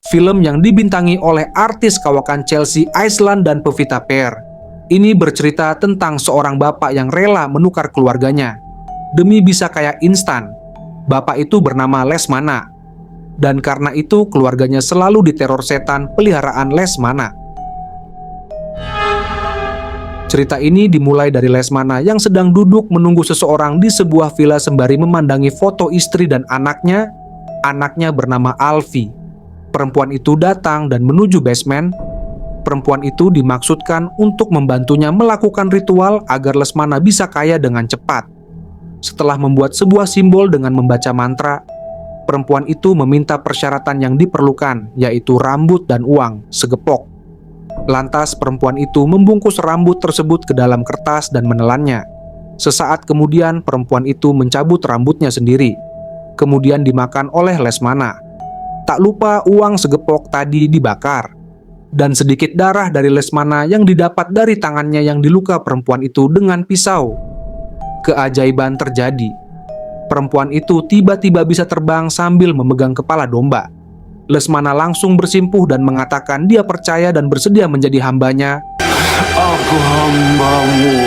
film yang dibintangi oleh artis kawakan Chelsea Islan dan Pevita Peer. Ini bercerita tentang seorang bapak yang rela menukar keluarganya demi bisa kaya instan. Bapak itu bernama Lesmana, dan karena itu keluarganya selalu diteror setan peliharaan Lesmana. Cerita ini dimulai dari Lesmana yang sedang duduk menunggu seseorang di sebuah villa sembari memandangi foto istri dan anaknya. Anaknya bernama Alfie. Perempuan itu datang dan menuju basement. Perempuan itu dimaksudkan untuk membantunya melakukan ritual agar Lesmana bisa kaya dengan cepat. Setelah membuat sebuah simbol dengan membaca mantra, perempuan itu meminta persyaratan yang diperlukan, yaitu rambut dan uang segepok. Lantas perempuan itu membungkus rambut tersebut ke dalam kertas dan menelannya. Sesaat kemudian perempuan itu mencabut rambutnya sendiri, kemudian dimakan oleh Lesmana. Tak lupa uang segepok tadi dibakar, dan sedikit darah dari Lesmana yang didapat dari tangannya yang diluka perempuan itu dengan pisau. Keajaiban terjadi. Perempuan itu tiba-tiba bisa terbang sambil memegang kepala domba. Lesmana langsung bersimpuh dan mengatakan dia percaya dan bersedia menjadi hambanya. Aku hambamu.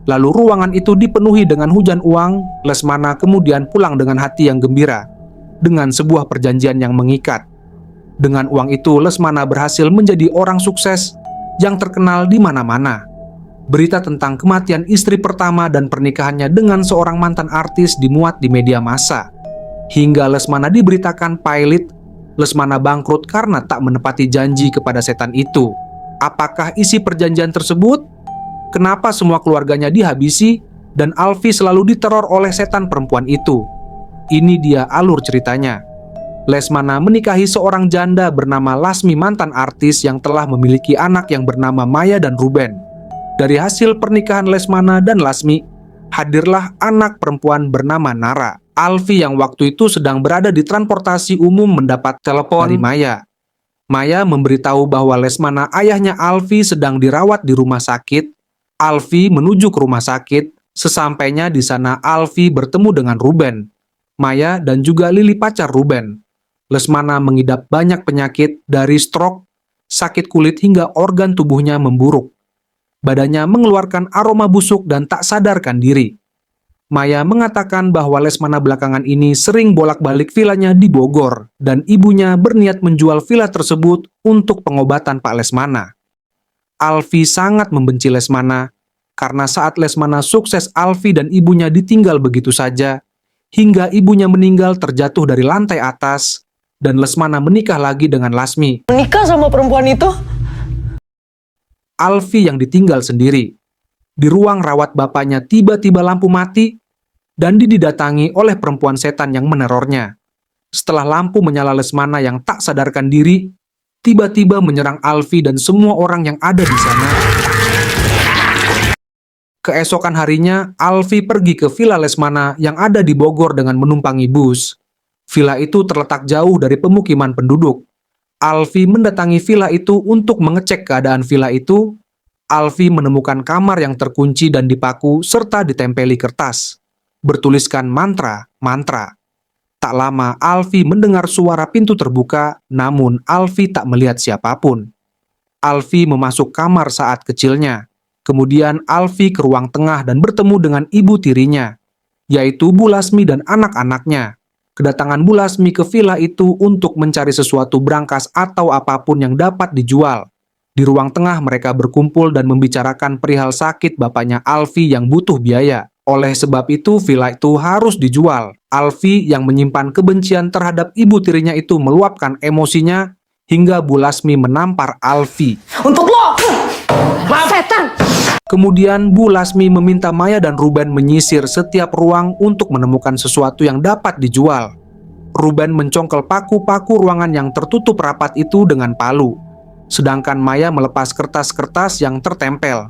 Lalu ruangan itu dipenuhi dengan hujan uang. Lesmana kemudian pulang dengan hati yang gembira, dengan sebuah perjanjian yang mengikat. Dengan uang itu, Lesmana berhasil menjadi orang sukses yang terkenal di mana-mana. Berita tentang kematian istri pertama dan pernikahannya dengan seorang mantan artis dimuat di media massa. Hingga Lesmana diberitakan pailit. Lesmana bangkrut karena tak menepati janji kepada setan itu. Apakah isi perjanjian tersebut? Kenapa semua keluarganya dihabisi dan Alfie selalu diteror oleh setan perempuan itu? Ini dia alur ceritanya. Lesmana menikahi seorang janda bernama Lasmi, mantan artis yang telah memiliki anak yang bernama Maya dan Ruben. Dari hasil pernikahan Lesmana dan Lasmi, hadirlah anak perempuan bernama Nara. Alfie yang waktu itu sedang berada di transportasi umum mendapat telepon dari Maya. Maya memberitahu bahwa Lesmana, ayahnya Alfie, sedang dirawat di rumah sakit. Alfie menuju ke rumah sakit. Sesampainya di sana, Alfie bertemu dengan Ruben, Maya, dan juga Lily, pacar Ruben. Lesmana mengidap banyak penyakit dari stroke, sakit kulit hingga organ tubuhnya memburuk. Badannya mengeluarkan aroma busuk dan tak sadarkan diri. Maya mengatakan bahwa Lesmana belakangan ini sering bolak-balik vilanya di Bogor dan ibunya berniat menjual villa tersebut untuk pengobatan Pak Lesmana. Alfie sangat membenci Lesmana karena saat Lesmana sukses, Alfie dan ibunya ditinggal begitu saja hingga ibunya meninggal terjatuh dari lantai atas. Dan Lesmana menikah lagi dengan Lasmi. Menikah sama perempuan itu? Alfie yang ditinggal sendiri. Di ruang rawat bapaknya tiba-tiba lampu mati dan didatangi oleh perempuan setan yang menerornya. Setelah lampu menyala, Lesmana yang tak sadarkan diri tiba-tiba menyerang Alfie dan semua orang yang ada di sana. Keesokan harinya, Alfie pergi ke villa Lesmana yang ada di Bogor dengan menumpangi bus. Villa itu terletak jauh dari pemukiman penduduk. Alfie mendatangi villa itu untuk mengecek keadaan villa itu. Alfie menemukan kamar yang terkunci dan dipaku serta ditempeli kertas bertuliskan mantra. Tak lama Alfie mendengar suara pintu terbuka, namun Alfie tak melihat siapapun. Alfie memasuk kamar saat kecilnya. Kemudian Alfie ke ruang tengah dan bertemu dengan ibu tirinya, yaitu Bu Lasmi dan anak-anaknya. Kedatangan Bu Lasmi ke villa itu untuk mencari sesuatu brankas atau apapun yang dapat dijual. Di ruang tengah mereka berkumpul dan membicarakan perihal sakit bapaknya Alfie yang butuh biaya. Oleh sebab itu villa itu harus dijual. Alfie yang menyimpan kebencian terhadap ibu tirinya itu meluapkan emosinya hingga Bu Lasmi menampar Alfie. Untuk lo! Setan! Kemudian Bu Lasmi meminta Maya dan Ruben menyisir setiap ruang untuk menemukan sesuatu yang dapat dijual. Ruben mencongkel paku-paku ruangan yang tertutup rapat itu dengan palu, sedangkan Maya melepas kertas-kertas yang tertempel.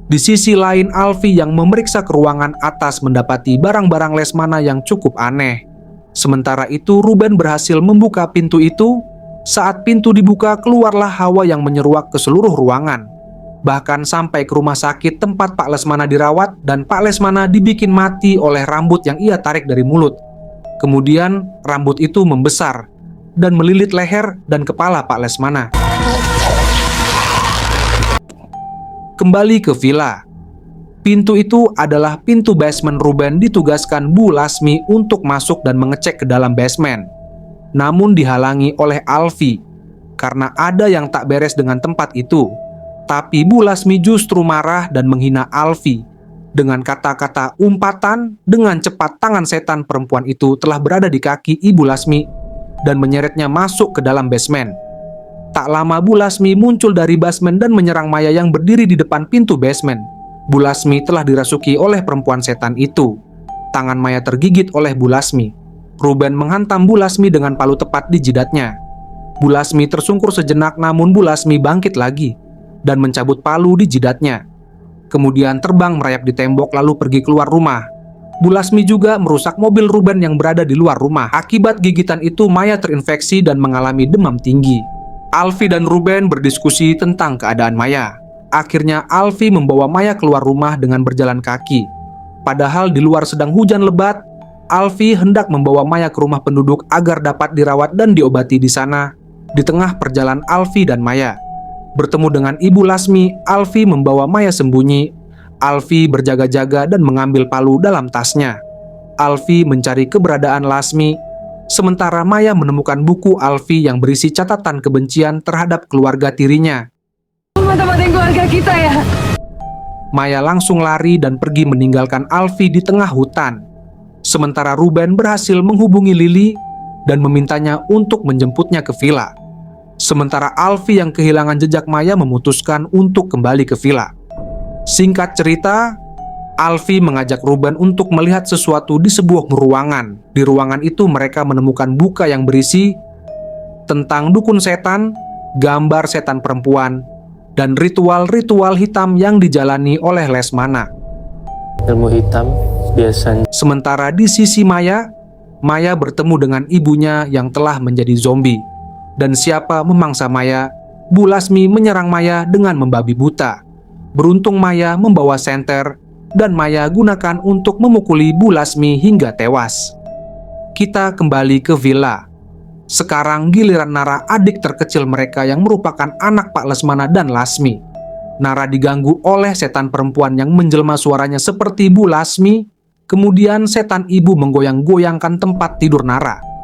Di sisi lain, Alfie yang memeriksa ke ruangan atas mendapati barang-barang Lesmana yang cukup aneh. Sementara itu, Ruben berhasil membuka pintu itu. Saat pintu dibuka, keluarlah hawa yang menyeruak ke seluruh ruangan. Bahkan sampai ke rumah sakit tempat Pak Lesmana dirawat, dan Pak Lesmana dibikin mati oleh rambut yang ia tarik dari mulut. Kemudian rambut itu membesar dan melilit leher dan kepala Pak Lesmana. Kembali ke villa. Pintu itu adalah pintu basement. Ruben ditugaskan Bu Lasmi untuk masuk dan mengecek ke dalam basement. Namun dihalangi oleh Alfi karena ada yang tak beres dengan tempat itu. Tapi Bu Lasmi justru marah dan menghina Alfi dengan kata-kata umpatan. Dengan cepat tangan setan perempuan itu telah berada di kaki Ibu Lasmi dan menyeretnya masuk ke dalam basement. Tak lama Bu Lasmi muncul dari basement dan menyerang Maya yang berdiri di depan pintu basement. Bu Lasmi telah dirasuki oleh perempuan setan itu. Tangan Maya tergigit oleh Bu Lasmi. Ruben menghantam Bu Lasmi dengan palu tepat di jidatnya. Bu Lasmi tersungkur sejenak, namun Bu Lasmi bangkit lagi dan mencabut palu di jidatnya. Kemudian terbang merayap di tembok lalu pergi keluar rumah. Bu Lasmi juga merusak mobil Ruben yang berada di luar rumah. Akibat gigitan itu Maya terinfeksi dan mengalami demam tinggi. Alfi dan Ruben berdiskusi tentang keadaan Maya. Akhirnya Alfi membawa Maya keluar rumah dengan berjalan kaki. Padahal di luar sedang hujan lebat, Alfi hendak membawa Maya ke rumah penduduk agar dapat dirawat dan diobati di sana. Di tengah perjalanan Alfi dan Maya bertemu dengan Ibu Lasmi, Alfi membawa Maya sembunyi. Alfi berjaga-jaga dan mengambil palu dalam tasnya. Alfi mencari keberadaan Lasmi, sementara Maya menemukan buku Alfi yang berisi catatan kebencian terhadap keluarga tirinya. Mata-matain keluarga kita ya. Maya langsung lari dan pergi meninggalkan Alfi di tengah hutan. Sementara Ruben berhasil menghubungi Lily dan memintanya untuk menjemputnya ke villa. Sementara Alfi yang kehilangan jejak Maya memutuskan untuk kembali ke villa. Singkat cerita, Alfi mengajak Ruben untuk melihat sesuatu di sebuah ruangan. Di ruangan itu mereka menemukan buku yang berisi tentang dukun setan, gambar setan perempuan, dan ritual-ritual hitam yang dijalani oleh Lesmana. Ilmu hitam biasanya. Sementara di sisi Maya, Maya bertemu dengan ibunya yang telah menjadi zombie. Dan siapa memangsa Maya? Bu Lasmi menyerang Maya dengan membabi buta. Beruntung Maya membawa senter dan Maya gunakan untuk memukuli Bu Lasmi hingga tewas. Kita kembali ke villa. Sekarang giliran Nara, adik terkecil mereka yang merupakan anak Pak Lesmana dan Lasmi. Nara diganggu oleh setan perempuan yang menjelma suaranya seperti Bu Lasmi. Kemudian setan ibu menggoyang-goyangkan tempat tidur Nara.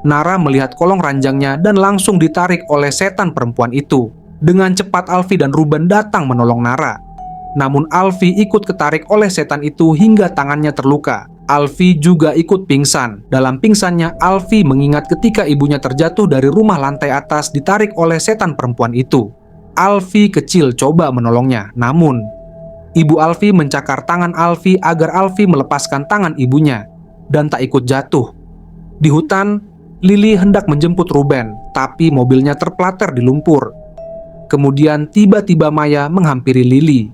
Nara melihat kolong ranjangnya dan langsung ditarik oleh setan perempuan itu. Dengan cepat Alfi dan Ruben datang menolong Nara. Namun Alfi ikut ketarik oleh setan itu hingga tangannya terluka. Alfi juga ikut pingsan. Dalam pingsannya, Alfi mengingat ketika ibunya terjatuh dari rumah lantai atas ditarik oleh setan perempuan itu. Alfi kecil coba menolongnya, namun Ibu Alfi mencakar tangan Alfi agar Alfi melepaskan tangan ibunya dan tak ikut jatuh. Di hutan, Lily hendak menjemput Ruben, tapi mobilnya terplater di lumpur. Kemudian tiba-tiba Maya menghampiri Lily.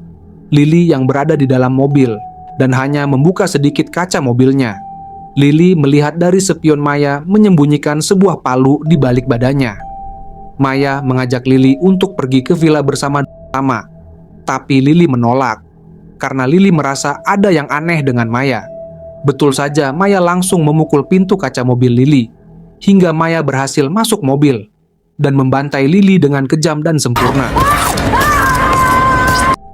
Lily yang berada di dalam mobil dan hanya membuka sedikit kaca mobilnya. Lily melihat dari spion Maya menyembunyikan sebuah palu di balik badannya. Maya mengajak Lily untuk pergi ke villa bersama-sama, tapi Lily menolak karena Lily merasa ada yang aneh dengan Maya. Betul saja, Maya langsung memukul pintu kaca mobil Lily hingga Maya berhasil masuk mobil dan membantai Lily dengan kejam dan sempurna.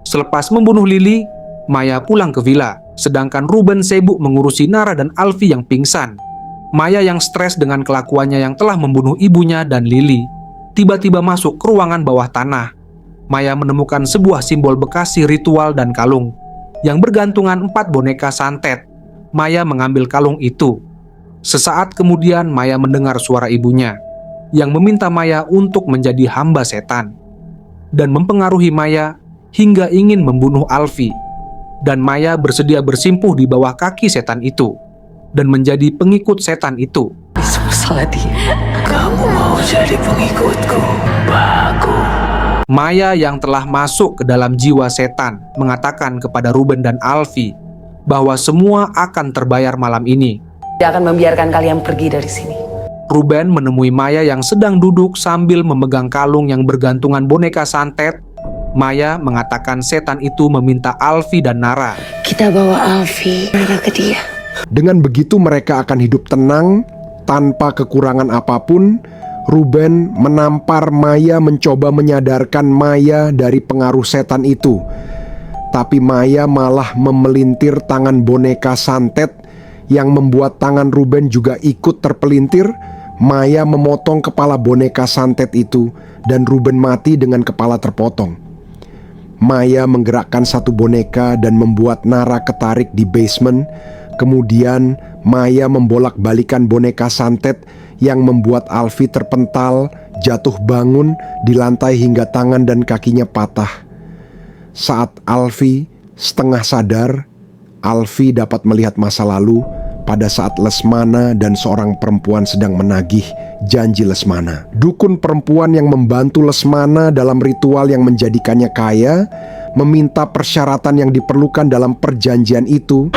Selepas membunuh Lily, Maya pulang ke villa, sedangkan Ruben sibuk mengurusi Nara dan Alfi yang pingsan. Maya yang stres dengan kelakuannya yang telah membunuh ibunya dan Lily, tiba-tiba masuk ke ruangan bawah tanah. Maya menemukan sebuah simbol bekas ritual dan kalung yang bergantungan 4 boneka santet. Maya mengambil kalung itu. Sesaat kemudian Maya mendengar suara ibunya yang meminta Maya untuk menjadi hamba setan dan mempengaruhi Maya hingga ingin membunuh Alfi. Dan Maya bersedia bersimpuh di bawah kaki setan itu dan menjadi pengikut setan itu. Salah dia. Kamu mau jadi pengikutku? Bagus. Maya yang telah masuk ke dalam jiwa setan mengatakan kepada Ruben dan Alfi bahwa semua akan terbayar malam ini. Dia akan membiarkan kalian pergi dari sini. Ruben menemui Maya yang sedang duduk sambil memegang kalung yang bergantungan boneka santet. Maya mengatakan setan itu meminta Alfi dan Nara. Kita bawa Alfi, Nara ke dia. Dengan begitu mereka akan hidup tenang Tanpa kekurangan apapun, Ruben menampar Maya mencoba menyadarkan Maya dari pengaruh setan itu. Tapi Maya malah memelintir tangan boneka santet yang membuat tangan Ruben juga ikut terpelintir. Maya memotong kepala boneka santet itu dan Ruben mati dengan kepala terpotong. Maya menggerakkan satu boneka dan membuat Nara ketarik di basement. Kemudian Maya membolak-balikan boneka santet yang membuat Alfie terpental, jatuh bangun di lantai hingga tangan dan kakinya patah. Saat Alfie setengah sadar, Alfie dapat melihat masa lalu pada saat Lesmana dan seorang perempuan sedang menagih janji Lesmana. Dukun perempuan yang membantu Lesmana dalam ritual yang menjadikannya kaya meminta persyaratan yang diperlukan dalam perjanjian itu.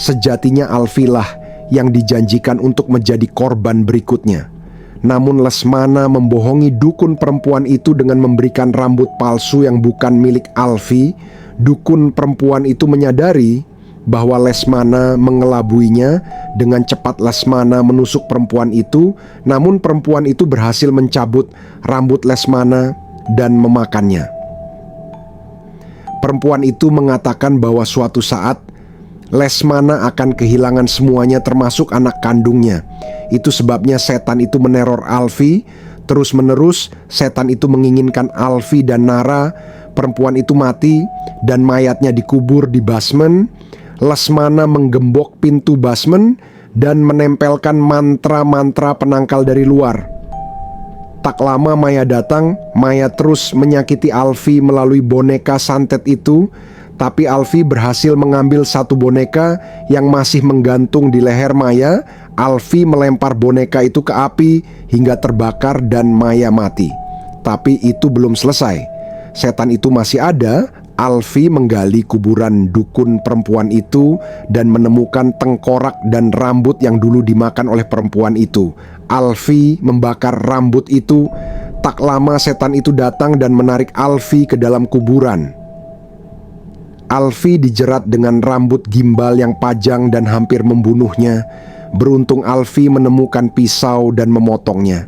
Sejatinya Alfie lah yang dijanjikan untuk menjadi korban berikutnya. Namun Lesmana membohongi dukun perempuan itu dengan memberikan rambut palsu yang bukan milik Alfie. Dukun perempuan itu menyadari bahwa Lesmana mengelabuinya. Dengan cepat Lesmana menusuk perempuan itu, namun perempuan itu berhasil mencabut rambut Lesmana dan memakannya. Perempuan itu mengatakan bahwa suatu saat Lesmana akan kehilangan semuanya termasuk anak kandungnya. Itu sebabnya setan itu meneror Alfie. Terus-menerus setan itu menginginkan Alfie dan Nara. Perempuan itu mati dan mayatnya dikubur di basement. Lesmana menggembok pintu basement dan menempelkan mantra-mantra penangkal dari luar. Tak lama Maya datang. Maya terus menyakiti Alfie melalui boneka santet itu. Tapi Alfie berhasil mengambil satu boneka yang masih menggantung di leher Maya. Alfie melempar boneka itu ke api hingga terbakar dan Maya mati. Tapi itu belum selesai. Setan itu masih ada. Alfie menggali kuburan dukun perempuan itu dan menemukan tengkorak dan rambut yang dulu dimakan oleh perempuan itu. Alfie membakar rambut itu. Tak lama setan itu datang dan menarik Alfie ke dalam kuburan. Alfie dijerat dengan rambut gimbal yang panjang dan hampir membunuhnya. Beruntung Alfie menemukan pisau dan memotongnya.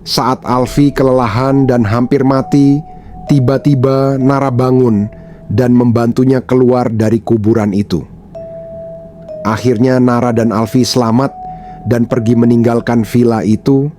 Saat Alfie kelelahan dan hampir mati, tiba-tiba Nara bangun dan membantunya keluar dari kuburan itu. Akhirnya Nara dan Alfie selamat dan pergi meninggalkan villa itu.